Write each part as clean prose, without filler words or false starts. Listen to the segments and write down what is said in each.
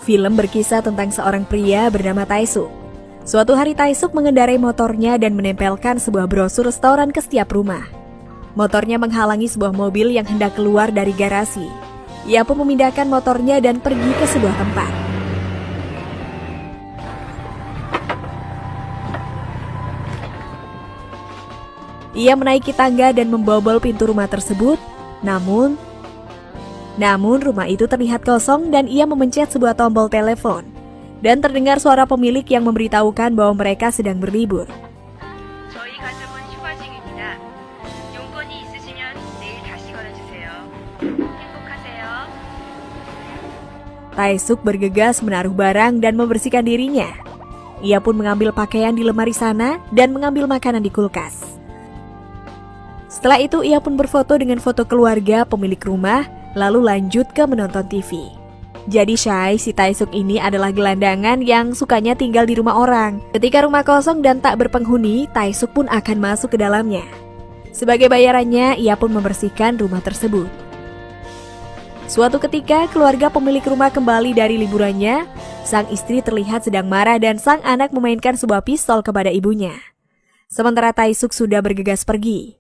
Film berkisah tentang seorang pria bernama Tae-suk. Suatu hari Tae-suk mengendarai motornya dan menempelkan sebuah brosur restoran ke setiap rumah. Motornya menghalangi sebuah mobil yang hendak keluar dari garasi. Ia pun memindahkan motornya dan pergi ke sebuah tempat. Ia menaiki tangga dan membobol pintu rumah tersebut, namun rumah itu terlihat kosong dan ia memencet sebuah tombol telepon. Dan terdengar suara pemilik yang memberitahukan bahwa mereka sedang berlibur. Tae-suk bergegas menaruh barang dan membersihkan dirinya. Ia pun mengambil pakaian di lemari sana dan mengambil makanan di kulkas. Setelah itu ia pun berfoto dengan foto keluarga pemilik rumah, lalu lanjut ke menonton TV. Jadi si Tae-suk ini adalah gelandangan yang sukanya tinggal di rumah orang. Ketika rumah kosong dan tak berpenghuni, Tae-suk pun akan masuk ke dalamnya. Sebagai bayarannya, ia pun membersihkan rumah tersebut. Suatu ketika, keluarga pemilik rumah kembali dari liburannya. Sang istri terlihat sedang marah dan sang anak memainkan sebuah pistol kepada ibunya. Sementara Tae-suk sudah bergegas pergi.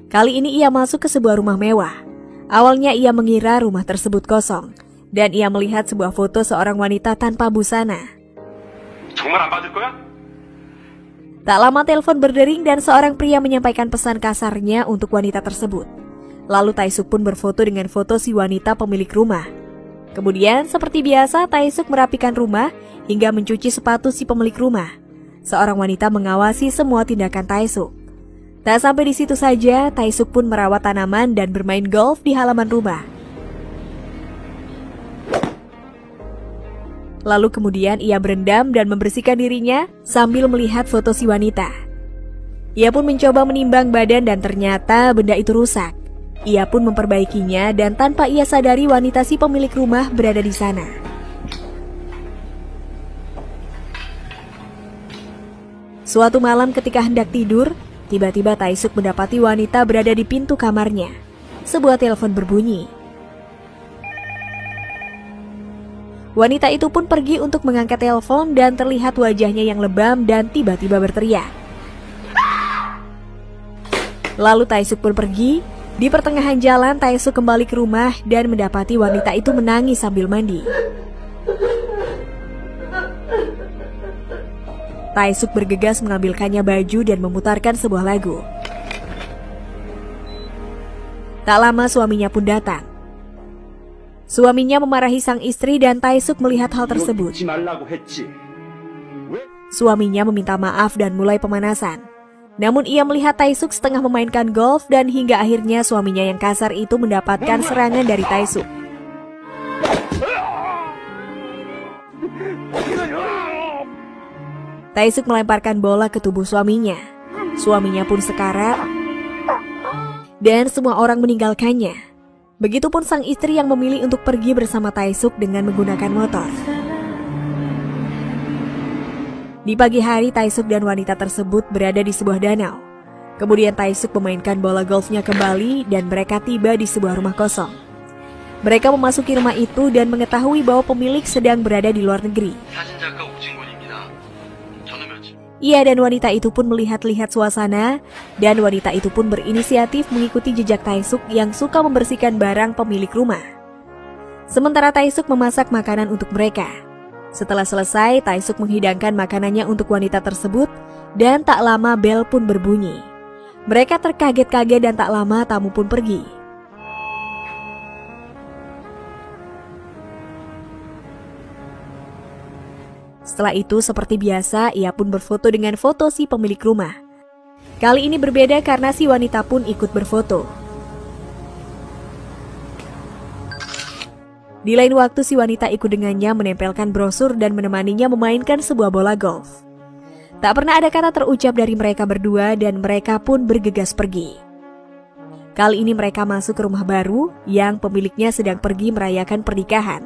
Kali ini ia masuk ke sebuah rumah mewah. Awalnya ia mengira rumah tersebut kosong, dan ia melihat sebuah foto seorang wanita tanpa busana. Tak lama telepon berdering dan seorang pria menyampaikan pesan kasarnya untuk wanita tersebut. Lalu Tae-suk pun berfoto dengan foto si wanita pemilik rumah. Kemudian seperti biasa Tae-suk merapikan rumah hingga mencuci sepatu si pemilik rumah. Seorang wanita mengawasi semua tindakan Tae-suk. Tak sampai di situ saja, Tae-suk pun merawat tanaman dan bermain golf di halaman rumah. Lalu kemudian ia berendam dan membersihkan dirinya sambil melihat foto si wanita. Ia pun mencoba menimbang badan dan ternyata benda itu rusak. Ia pun memperbaikinya dan tanpa ia sadari wanita si pemilik rumah berada di sana. Suatu malam ketika hendak tidur, tiba-tiba Tae-suk mendapati wanita berada di pintu kamarnya. Sebuah telepon berbunyi. Wanita itu pun pergi untuk mengangkat telepon dan terlihat wajahnya yang lebam dan tiba-tiba berteriak. Lalu Tae-suk pun pergi. Di pertengahan jalan, Tae-suk kembali ke rumah dan mendapati wanita itu menangis sambil mandi. Tae-suk bergegas mengambilkannya baju dan memutarkan sebuah lagu. Tak lama suaminya pun datang. Suaminya memarahi sang istri dan Tae-suk melihat hal tersebut. Suaminya meminta maaf dan mulai pemanasan. Namun ia melihat Tae-suk setengah memainkan golf dan hingga akhirnya suaminya yang kasar itu mendapatkan serangan dari Tae-suk. Tae-suk melemparkan bola ke tubuh suaminya. Suaminya pun sekarat dan semua orang meninggalkannya. Begitupun sang istri yang memilih untuk pergi bersama Tae-suk dengan menggunakan motor. Di pagi hari, Tae-suk dan wanita tersebut berada di sebuah danau. Kemudian Tae-suk memainkan bola golfnya kembali dan mereka tiba di sebuah rumah kosong. Mereka memasuki rumah itu dan mengetahui bahwa pemilik sedang berada di luar negeri. Ia dan wanita itu pun melihat-lihat suasana dan wanita itu pun berinisiatif mengikuti jejak Tae-suk yang suka membersihkan barang pemilik rumah. Sementara Tae-suk memasak makanan untuk mereka. Setelah selesai, Tae-suk menghidangkan makanannya untuk wanita tersebut dan tak lama bel pun berbunyi. Mereka terkaget-kaget dan tak lama tamu pun pergi. Setelah itu seperti biasa, ia pun berfoto dengan foto si pemilik rumah. Kali ini berbeda karena si wanita pun ikut berfoto. Di lain waktu si wanita ikut dengannya menempelkan brosur dan menemaninya memainkan sebuah bola golf. Tak pernah ada kata terucap dari mereka berdua dan mereka pun bergegas pergi. Kali ini mereka masuk ke rumah baru yang pemiliknya sedang pergi merayakan pernikahan.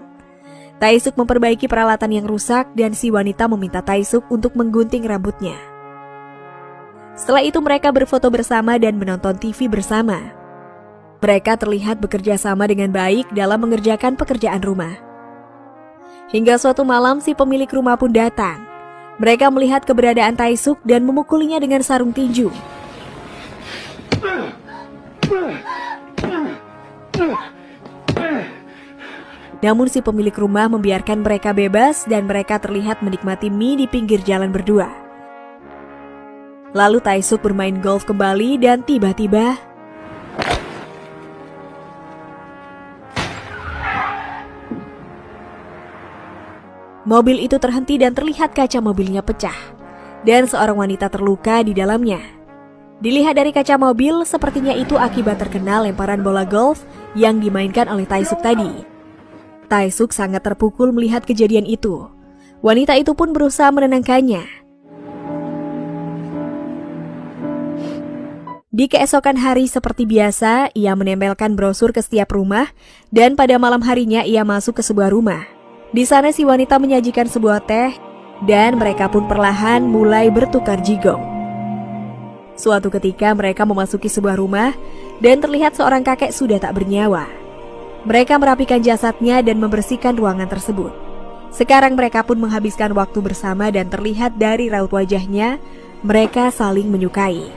Taesuk memperbaiki peralatan yang rusak dan si wanita meminta Taesuk untuk menggunting rambutnya. Setelah itu mereka berfoto bersama dan menonton TV bersama. Mereka terlihat bekerja sama dengan baik dalam mengerjakan pekerjaan rumah. Hingga suatu malam si pemilik rumah pun datang. Mereka melihat keberadaan Taesuk dan memukulinya dengan sarung tinju. Namun si pemilik rumah membiarkan mereka bebas dan mereka terlihat menikmati mie di pinggir jalan berdua. Lalu Taesuk bermain golf kembali dan tiba-tiba mobil itu terhenti dan terlihat kaca mobilnya pecah dan seorang wanita terluka di dalamnya. Dilihat dari kaca mobil, sepertinya itu akibat terkena lemparan bola golf yang dimainkan oleh Taesuk tadi. Taesuk sangat terpukul melihat kejadian itu. Wanita itu pun berusaha menenangkannya. Di keesokan hari seperti biasa, ia menempelkan brosur ke setiap rumah dan pada malam harinya ia masuk ke sebuah rumah. Di sana si wanita menyajikan sebuah teh dan mereka pun perlahan mulai bertukar jigong. Suatu ketika mereka memasuki sebuah rumah dan terlihat seorang kakek sudah tak bernyawa. Mereka merapikan jasadnya dan membersihkan ruangan tersebut. Sekarang mereka pun menghabiskan waktu bersama dan terlihat dari raut wajahnya, mereka saling menyukai.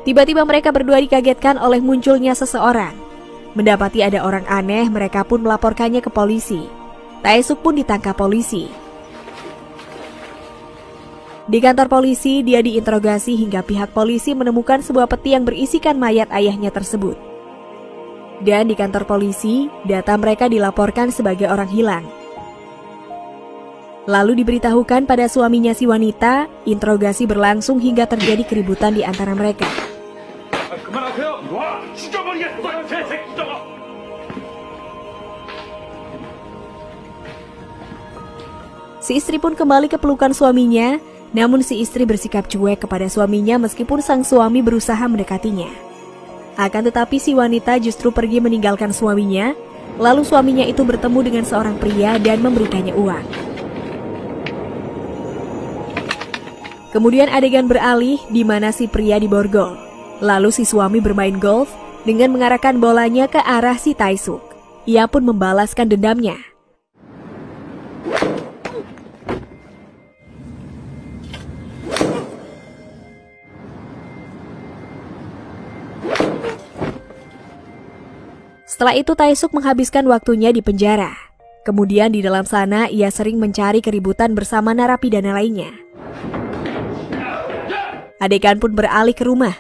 Tiba-tiba mereka berdua dikagetkan oleh munculnya seseorang. Mendapati ada orang aneh, mereka pun melaporkannya ke polisi. Taesuk pun ditangkap polisi. Di kantor polisi, dia diinterogasi hingga pihak polisi menemukan sebuah peti yang berisikan mayat ayahnya tersebut. Dan di kantor polisi, data mereka dilaporkan sebagai orang hilang. Lalu diberitahukan pada suaminya si wanita, interogasi berlangsung hingga terjadi keributan di antara mereka. Si istri pun kembali ke pelukan suaminya. Namun si istri bersikap cuek kepada suaminya meskipun sang suami berusaha mendekatinya. Akan tetapi si wanita justru pergi meninggalkan suaminya, lalu suaminya itu bertemu dengan seorang pria dan memberikannya uang. Kemudian adegan beralih di mana si pria diborgol. Lalu si suami bermain golf dengan mengarahkan bolanya ke arah si Taesuk. Ia pun membalaskan dendamnya. Setelah itu Taesuk menghabiskan waktunya di penjara. Kemudian di dalam sana ia sering mencari keributan bersama narapidana lainnya. Adegan pun beralih ke rumah,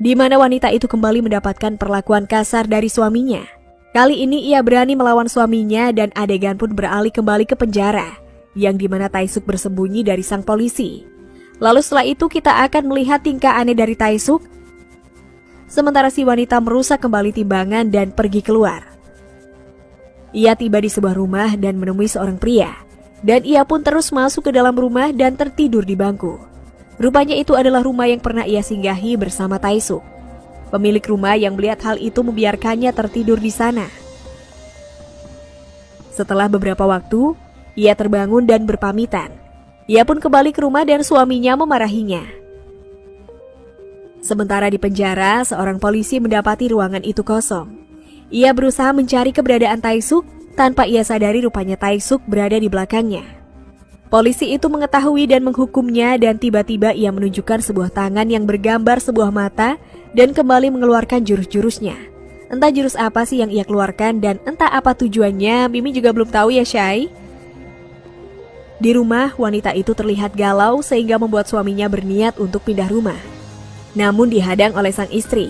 di mana wanita itu kembali mendapatkan perlakuan kasar dari suaminya. Kali ini ia berani melawan suaminya dan adegan pun beralih kembali ke penjara, yang di mana Taesuk bersembunyi dari sang polisi. Lalu setelah itu kita akan melihat tingkah aneh dari Taesuk. Sementara si wanita merusak kembali timbangan dan pergi keluar. Ia tiba di sebuah rumah dan menemui seorang pria. Dan ia pun terus masuk ke dalam rumah dan tertidur di bangku. Rupanya itu adalah rumah yang pernah ia singgahi bersama Taesuk. Pemilik rumah yang melihat hal itu membiarkannya tertidur di sana. Setelah beberapa waktu, ia terbangun dan berpamitan. Ia pun kembali ke rumah dan suaminya memarahinya. Sementara di penjara, seorang polisi mendapati ruangan itu kosong. Ia berusaha mencari keberadaan Taesuk, tanpa ia sadari rupanya Taesuk berada di belakangnya. Polisi itu mengetahui dan menghukumnya dan tiba-tiba ia menunjukkan sebuah tangan yang bergambar sebuah mata dan kembali mengeluarkan jurus-jurusnya. Entah jurus apa sih yang ia keluarkan dan entah apa tujuannya, Mimi juga belum tahu ya, Syai. Di rumah, wanita itu terlihat galau sehingga membuat suaminya berniat untuk pindah rumah. Namun dihadang oleh sang istri.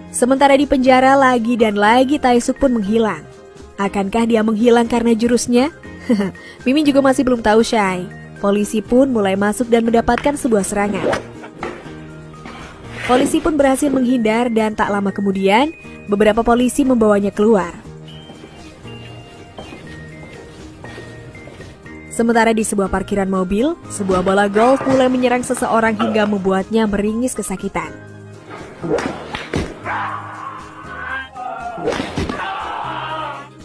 Sementara di penjara lagi dan lagi Taesuk pun menghilang. Akankah dia menghilang karena jurusnya? Mimi juga masih belum tahu, Syai. Polisi pun mulai masuk dan mendapatkan sebuah serangan. Polisi pun berhasil menghindar dan tak lama kemudian beberapa polisi membawanya keluar. Sementara di sebuah parkiran mobil, sebuah bola golf mulai menyerang seseorang hingga membuatnya meringis kesakitan.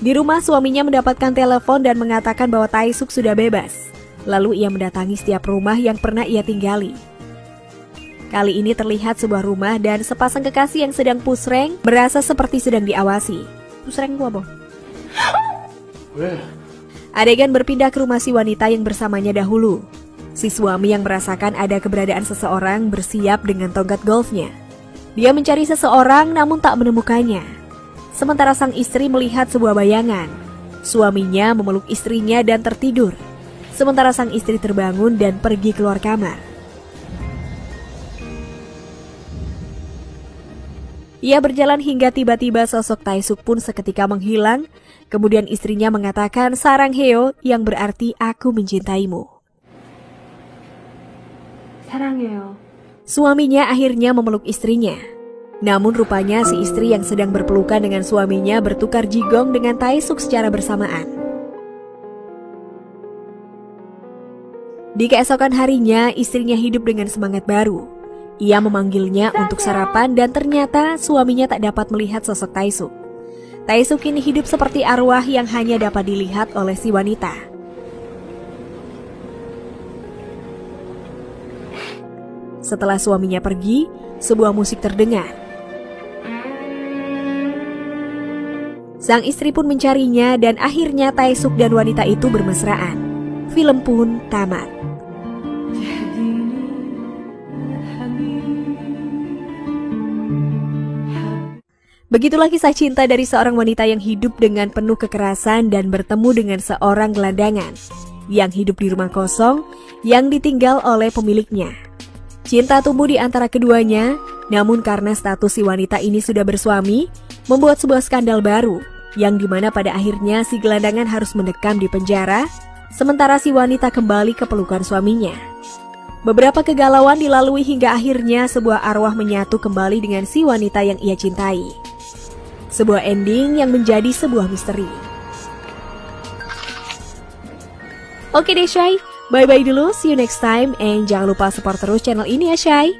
Di rumah, suaminya mendapatkan telepon dan mengatakan bahwa Tae-suk sudah bebas. Lalu ia mendatangi setiap rumah yang pernah ia tinggali. Kali ini terlihat sebuah rumah dan sepasang kekasih yang sedang pusreng merasa seperti sedang diawasi. Pusreng gua, boh. Adegan berpindah ke rumah si wanita yang bersamanya dahulu. Si suami yang merasakan ada keberadaan seseorang bersiap dengan tongkat golfnya. Dia mencari seseorang namun tak menemukannya. Sementara sang istri melihat sebuah bayangan. Suaminya memeluk istrinya dan tertidur. Sementara sang istri terbangun dan pergi keluar kamar. Ia berjalan hingga tiba-tiba sosok Tae-suk pun seketika menghilang. Kemudian istrinya mengatakan sarangheyo yang berarti aku mencintaimu. Sarangheyo. Suaminya akhirnya memeluk istrinya. Namun rupanya si istri yang sedang berpelukan dengan suaminya bertukar jigong dengan Tae-suk secara bersamaan. Di keesokan harinya, istrinya hidup dengan semangat baru. Ia memanggilnya untuk sarapan dan ternyata suaminya tak dapat melihat sosok Tae-suk. Tae-suk kini hidup seperti arwah yang hanya dapat dilihat oleh si wanita. Setelah suaminya pergi, sebuah musik terdengar. Sang istri pun mencarinya dan akhirnya Tae-suk dan wanita itu bermesraan. Film pun tamat. Begitulah kisah cinta dari seorang wanita yang hidup dengan penuh kekerasan dan bertemu dengan seorang gelandangan yang hidup di rumah kosong yang ditinggal oleh pemiliknya. Cinta tumbuh di antara keduanya, namun karena status si wanita ini sudah bersuami, membuat sebuah skandal baru yang dimana pada akhirnya si gelandangan harus mendekam di penjara, sementara si wanita kembali ke pelukan suaminya. Beberapa kegalauan dilalui hingga akhirnya sebuah arwah menyatu kembali dengan si wanita yang ia cintai. Sebuah ending yang menjadi sebuah misteri. Oke deh Shay, bye-bye dulu, see you next time, and jangan lupa support terus channel ini ya Shay.